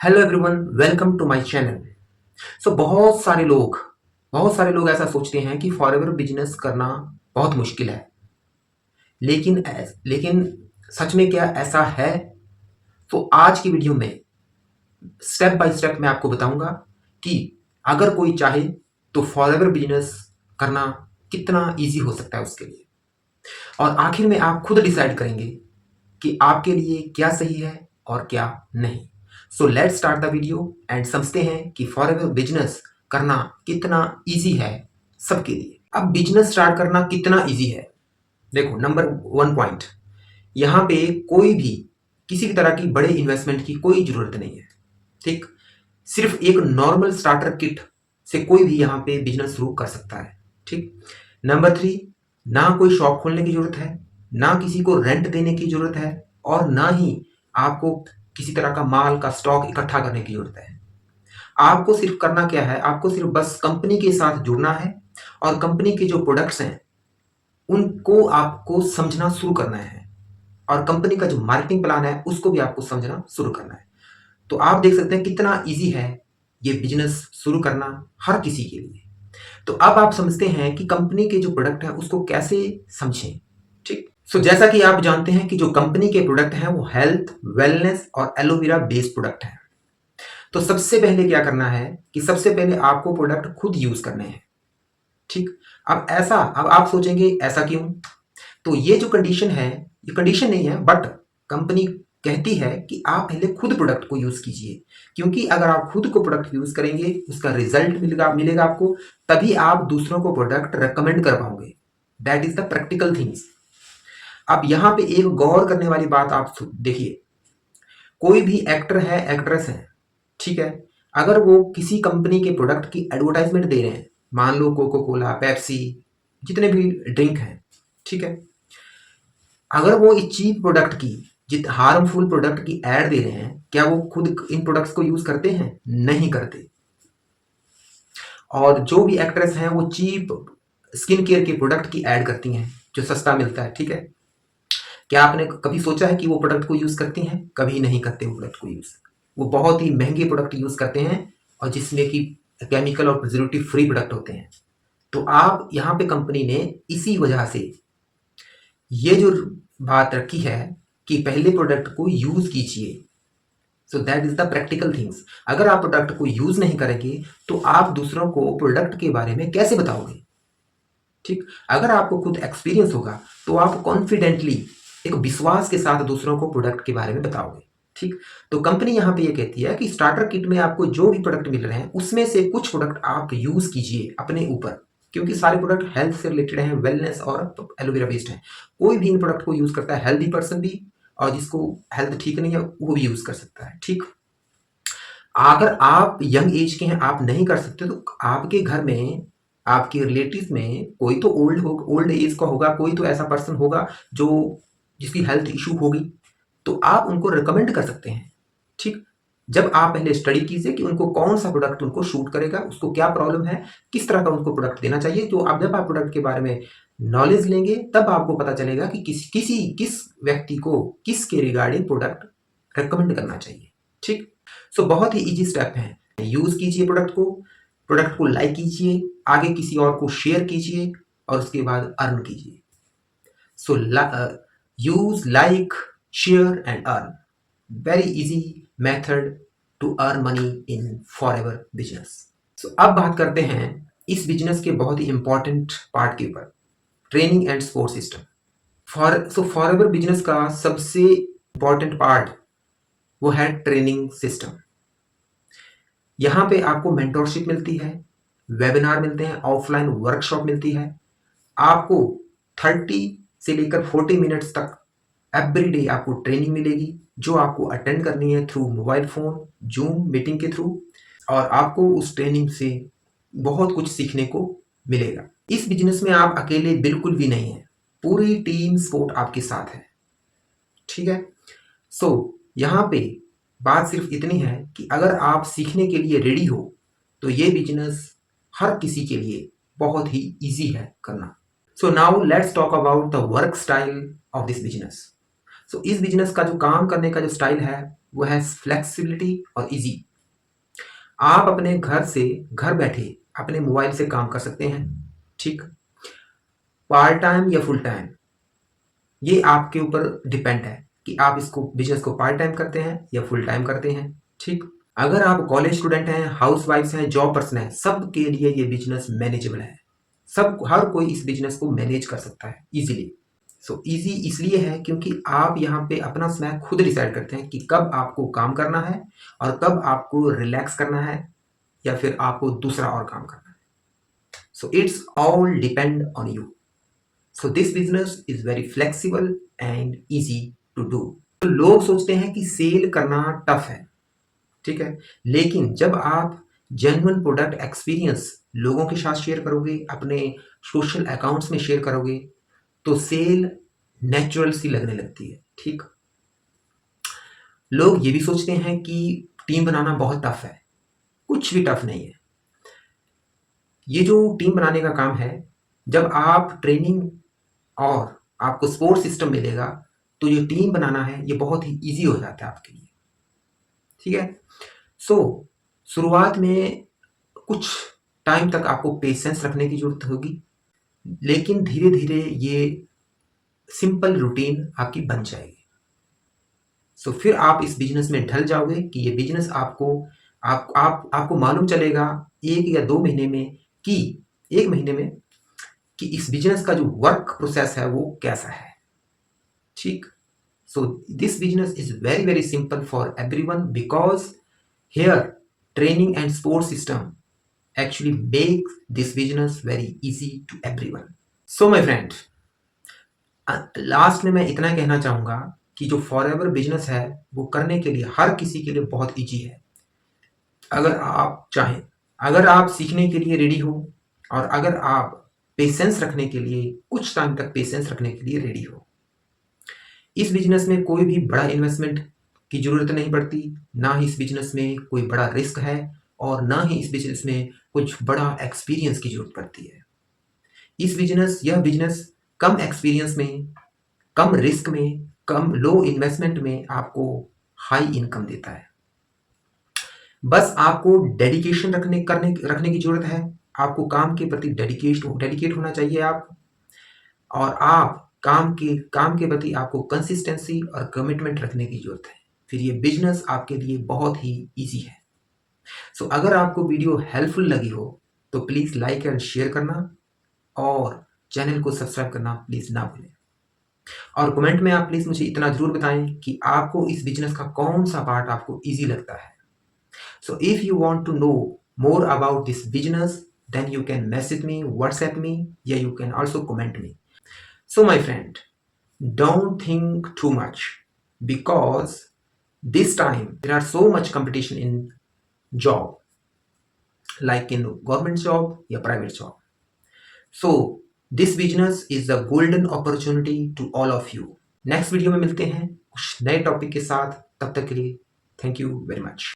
Hello everyone, welcome to my channel. बहुत सारे लोग ऐसा सोचते हैं कि फॉरेवर बिजनेस करना बहुत मुश्किल है। लेकिन सच में क्या ऐसा है? तो आज की वीडियो में स्टेप बाय स्टेप मैं आपको बताऊंगा कि अगर कोई चाहे तो फॉरेवर बिजनेस करना कितना इजी हो सकता है उसके लिए। और आखिर में आप खुद डिसाइड करेंगे कि आपके लिए क्या सही है और क्या नहीं। So let's start the video and समझते हैं कि फॉरेवर बिजनेस करना कितना इजी है सबके लिए। अब बिजनेस स्टार्ट करना कितना इजी है, देखो नंबर वन पॉइंट, यहाँ पे कोई भी किसी भी तरह की बड़े इन्वेस्टमेंट की कोई जरूरत नहीं है। ठीक, सिर्फ एक नॉर्मल स्टार्टर किट से कोई भी यहाँ पे बिजनेस शुरू कर सकता है। ठीक, नंबर थ्री, ना कोई शॉप खोलने की जरूरत है, ना किसी को रेंट देने की जरूरत है, और ना ही आपको किसी तरह का माल का स्टॉक इकट्ठा करने की जरूरत है। आपको सिर्फ करना क्या है, आपको सिर्फ बस कंपनी के साथ जुड़ना है और कंपनी के जो प्रोडक्ट्स हैं उनको आपको समझना शुरू करना है, और कंपनी का जो मार्केटिंग प्लान है उसको भी आपको समझना शुरू करना है। तो आप देख सकते हैं कितना इजी है ये बिजनेस शुरू करना हर किसी के लिए। तो अब आप समझते हैं कि कंपनी के जो प्रोडक्ट है उसको कैसे समझें। ठीक, जैसा कि आप जानते हैं कि जो कंपनी के प्रोडक्ट हैं वो हेल्थ, वेलनेस और एलोवेरा बेस्ड प्रोडक्ट है। तो सबसे पहले क्या करना है कि सबसे पहले आपको प्रोडक्ट खुद यूज करने हैं। ठीक, अब आप सोचेंगे ऐसा क्यों? तो ये जो कंडीशन है, ये कंडीशन नहीं है, बट कंपनी कहती है कि आप पहले खुद प्रोडक्ट को यूज कीजिए, क्योंकि अगर आप खुद को प्रोडक्ट यूज करेंगे उसका रिजल्ट मिलेगा आपको, तभी आप दूसरों को प्रोडक्ट रेकमेंड कर पाओगे। That is the practical things. अब यहाँ पे एक गौर करने वाली बात आप देखिए, कोई भी एक्टर है, एक्ट्रेस है, ठीक है, अगर वो किसी कंपनी के प्रोडक्ट की एडवर्टाइजमेंट दे रहे हैं, मान लो कोको कोला, पेप्सी, जितने भी ड्रिंक हैं, ठीक है, अगर वो इस चीप प्रोडक्ट की, जित हार्मफुल प्रोडक्ट की एड दे रहे हैं, क्या वो खुद इन प्रोडक्ट्स को यूज करते हैं? नहीं करते। और जो भी एक्ट्रेस हैं वो चीप स्किन केयर के प्रोडक्ट की एड करती हैं जो सस्ता मिलता है। ठीक है, क्या आपने कभी सोचा है कि वो प्रोडक्ट को यूज करती हैं? कभी नहीं करते वो प्रोडक्ट को यूज। वो बहुत ही महंगे प्रोडक्ट यूज करते हैं और जिसमें कि केमिकल और प्रिजर्वेटिव फ्री प्रोडक्ट होते हैं। तो आप यहाँ पे कंपनी ने इसी वजह से ये जो बात रखी है कि पहले प्रोडक्ट को यूज कीजिए। So that is the practical things. अगर आप प्रोडक्ट को यूज नहीं करेंगे तो आप दूसरों को प्रोडक्ट के बारे में कैसे बताओगे? ठीक, अगर आपको खुद एक्सपीरियंस होगा तो आप कॉन्फिडेंटली, एक विश्वास के साथ दूसरों को प्रोडक्ट के बारे में बताओगे। ठीक, तो कंपनी यहाँ पे ये कहती है कि स्टार्टर किट में आपको जो भी प्रोडक्ट मिल रहे हैं उसमें से कुछ प्रोडक्ट आप यूज कीजिए अपने ऊपर, क्योंकि सारे प्रोडक्ट हेल्थ से रिलेटेड हैं, वेलनेस और एलोवेरा बेस्ड हैं। कोई भी इन प्रोडक्ट को यूज करता है, हेल्दी पर्सन भी, और जिसको हेल्थ ठीक नहीं है वो भी यूज कर सकता है। ठीक, अगर आप यंग एज के हैं, आप नहीं कर सकते, तो आपके घर में, आपके रिलेटिव में कोई तो ओल्ड एज का होगा, कोई तो ऐसा पर्सन होगा जो जिसकी हेल्थ इशू होगी, तो आप उनको रिकमेंड कर सकते हैं। ठीक, जब आप पहले स्टडी कीजिए कि उनको कौन सा प्रोडक्ट उनको शूट करेगा, उसको क्या प्रॉब्लम है, किस तरह का उनको प्रोडक्ट देना चाहिए। तो आप जब आप प्रोडक्ट के बारे में नॉलेज लेंगे तब आपको पता चलेगा कि किस व्यक्ति को किसके रिगार्डिंग प्रोडक्ट रिकमेंड करना चाहिए। ठीक, बहुत ही इजी स्टेप है। यूज कीजिए प्रोडक्ट को लाइक कीजिए, आगे किसी और को शेयर कीजिए और उसके बाद अर्न कीजिए। So use, like, share and earn, very easy method to earn money in forever business. अब बात करते हैं इस बिजनेस के बहुत ही इंपॉर्टेंट पार्ट के ऊपर, training and support system. Forever business का सबसे इंपॉर्टेंट पार्ट वो है ट्रेनिंग सिस्टम। यहाँ पे आपको मेंटोरशिप मिलती है, वेबिनार मिलते हैं, ऑफलाइन वर्कशॉप मिलती है, आपको 30 से लेकर 40 मिनट्स तक एवरी डे आपको ट्रेनिंग मिलेगी, जो आपको अटेंड करनी है through mobile phone, zoom meeting के थ्रू, और आपको उस ट्रेनिंग से बहुत कुछ सीखने को मिलेगा। इस बिजनेस में आप अकेले बिल्कुल भी नहीं है, पूरी टीम सपोर्ट आपके साथ है। ठीक है, यहाँ पे बात सिर्फ इतनी है कि अगर आप सीखने के लिए रेडी हो तो ये बिजनेस हर किसी के लिए बहुत ही इजी है करना। Now let's talk about the work style of this business. इस बिजनेस का जो काम करने का जो स्टाइल है वो है फ्लेक्सिबिलिटी और इजी। आप अपने घर से घर बैठे अपने मोबाइल से काम कर सकते हैं, ठीक। पार्ट टाइम या फुल टाइम, ये आपके ऊपर डिपेंड है कि आप इसको बिजनेस को पार्ट टाइम करते हैं या फुल टाइम करते हैं, ठीक। अगर आप कॉलेज स्टूडेंट हैं, हाउस वाइफ्स हैं, जॉब पर्सन हैं, सबके लिए ये बिजनेस मैनेजेबल है। सब हर कोई इस बिजनेस को मैनेज कर सकता है इजीली। सो इजी इसलिए है क्योंकि आप यहाँ पे अपना समय खुद डिसाइड करते हैं कि कब आपको काम करना है और कब आपको रिलैक्स करना है या फिर आपको दूसरा और काम करना है। So it's all depend on you. So this business is very flexible and easy to do. तो लोग सोचते हैं कि सेल करना टफ है, ठीक है, लेकिन जब आप जेन्युइन प्रोडक्ट एक्सपीरियंस लोगों के साथ शेयर करोगे, अपने सोशल अकाउंट्स में शेयर करोगे, तो सेल नेचुरल सी लगने लगती है, ठीक। लोग ये भी सोचते हैं कि टीम बनाना बहुत टफ है। कुछ भी टफ नहीं है। ये जो टीम बनाने का काम है, जब आप ट्रेनिंग और आपको सपोर्ट सिस्टम मिलेगा तो ये टीम बनाना है, ये बहुत ही ईजी हो जाता है आपके लिए, ठीक है। सो शुरुआत में कुछ टाइम तक आपको पेशेंस रखने की जरूरत होगी, लेकिन धीरे धीरे ये सिंपल रूटीन आपकी बन जाएगी। सो फिर आप इस बिजनेस में ढल जाओगे कि ये बिजनेस आपको मालूम चलेगा 1 या 2 महीने में कि 1 महीने में कि इस बिजनेस का जो वर्क प्रोसेस है वो कैसा है, ठीक। सो this business is very very simple for everyone because here training and support system actually makes this business very easy to everyone. So my friend, last में मैं इतना कहना चाहूँगा कि जो फॉरएवर बिजनेस है वो करने के लिए हर किसी के लिए बहुत इजी है, अगर आप चाहें, अगर आप सीखने के लिए रेडी हो और अगर आप पेशेंस रखने के लिए, कुछ टाइम तक पेशेंस रखने के लिए रेडी हो। इस बिजनेस में कोई भी बड़ा इन्वेस्टमेंट की जरूरत नहीं पड़ती, ना ही इस बिजनेस में कोई बड़ा रिस्क है और ना ही इस बिजनेस में कुछ बड़ा एक्सपीरियंस की जरूरत पड़ती है। यह बिजनेस कम एक्सपीरियंस में, कम रिस्क में, कम लो इन्वेस्टमेंट में आपको हाई इनकम देता है। बस आपको डेडिकेशन रखने की जरूरत है। आपको काम के प्रति डेडिकेट होना चाहिए आप, और आप काम के प्रति आपको कंसिस्टेंसी और कमिटमेंट रखने की जरूरत है। फिर ये बिजनेस आपके लिए बहुत ही इजी है। सो अगर आपको वीडियो हेल्पफुल लगी हो तो प्लीज लाइक एंड शेयर करना और चैनल को सब्सक्राइब करना प्लीज ना भूलें। और कमेंट में आप प्लीज मुझे इतना जरूर बताएं कि आपको इस बिजनेस का कौन सा पार्ट आपको इजी लगता है। So if you want to know more about this business then you can message me, WhatsApp me, या you can also comment me. So my friend, don't think too much because this time there are so much competition in job, like in government job या private job. So this business is a golden opportunity to all of you. Next video में मिलते हैं कुछ नए topic के साथ, तब तक के लिए थैंक यू वेरी मच।